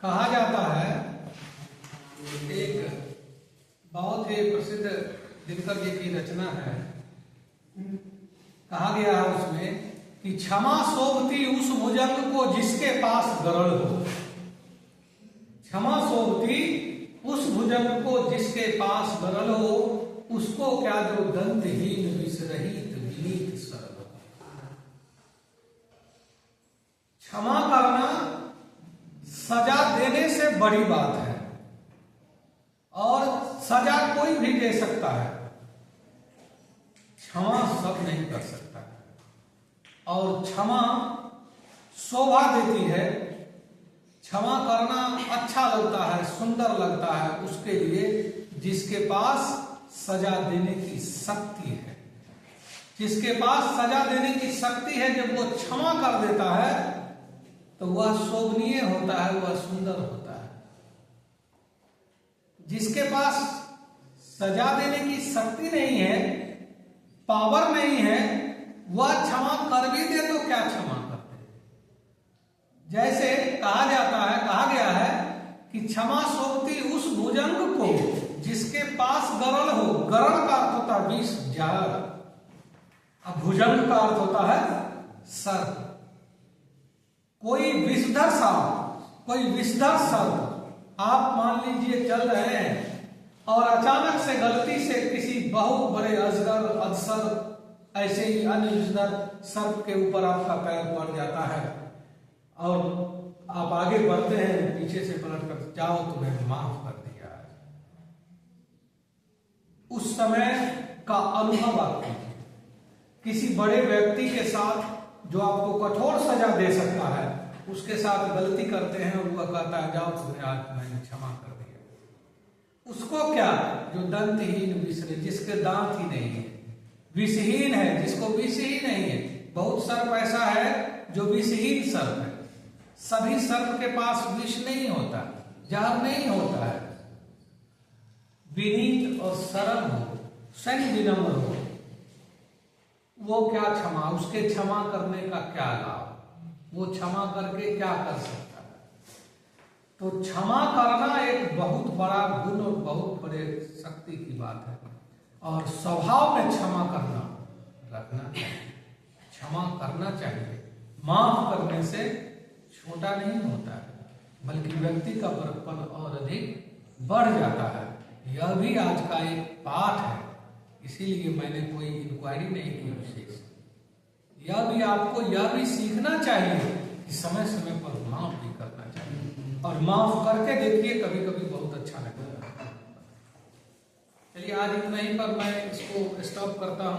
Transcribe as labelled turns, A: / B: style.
A: कहा जाता है, एक बहुत ही प्रसिद्ध दिनकर जी की रचना है, कहा गया है उसमें कि क्षमा शोभती उस भुजंग को जिसके पास गरल हो। क्षमा शोभती उस भुजंग को जिसके पास गरल हो, उसको क्या जो दंतहीन विषरहित विनीत सरल। क्षमा करना सजा देने से बड़ी बात है, और सजा कोई भी दे सकता है, क्षमा सब नहीं कर सकता। और क्षमा शोभा देती है, क्षमा करना अच्छा लगता है, सुंदर लगता है उसके लिए जिसके पास सजा देने की शक्ति है। जिसके पास सजा देने की शक्ति है, जब वो क्षमा कर देता है तो वह शोभनीय होता है, वह सुंदर होता है। जिसके पास सजा देने की शक्ति नहीं है, पावर नहीं है, वह क्षमा कर भी दे तो क्या क्षमा करते। जैसे कहा गया है कि क्षमा शोभती उस भुजंग को जिसके पास गरल हो। गरल का अर्थ होता है विष, जहर। अब भुजंग का अर्थ होता है सर्प। कोई विषधर सांप, कोई विषधर सर्प, आप मान लीजिए चल रहे हैं और अचानक से गलती से किसी बहुत बड़े अजगर, अधसर, ऐसे ही अन्य विषधर सर्प के ऊपर आपका पैर पड़ जाता है और आप आगे बढ़ते हैं, पीछे से पलट कर जाओ, तुम्हें माफ कर दिया। उस समय का अनुभव आप कीजिए। किसी बड़े व्यक्ति के साथ जो आपको कठोर सजा दे सकता है, उसके साथ गलती करते हैं और वह कहता है जाओ, तुम्हें आज मैंने क्षमा कर दिया। उसको क्या, जो दंतहीन विषरहित, जिसके दांत ही नहीं है, विषहीन है, जिसको विष ही नहीं है। बहुत सर्प ऐसा है जो विषहीन सर्प है। सभी सर्प के पास विष नहीं होता, जहर नहीं होता है। विनीत और सरल हो, सही विनम्र हो, वो क्या क्षमा, उसके क्षमा करने का क्या लाभ, वो क्षमा करके क्या कर सकता है। तो क्षमा करना एक बहुत बड़ा गुण और बहुत बड़े शक्ति की बात है। और स्वभाव में क्षमा करना रखना चाहिए, क्षमा करना चाहिए। माफ करने से छोटा नहीं होता है, बल्कि व्यक्ति का बड़प्पन और अधिक बढ़ जाता है। यह भी आज का एक पाठ है, इसीलिए मैंने कोई इंक्वायरी नहीं की विशेष। यह भी आपको यह भी सीखना चाहिए कि समय समय पर माफ भी करना चाहिए, और माफ करके देखिए, कभी कभी बहुत अच्छा लगता है। चलिए आज इतना ही पर मैं इसको स्टॉप करता हूं।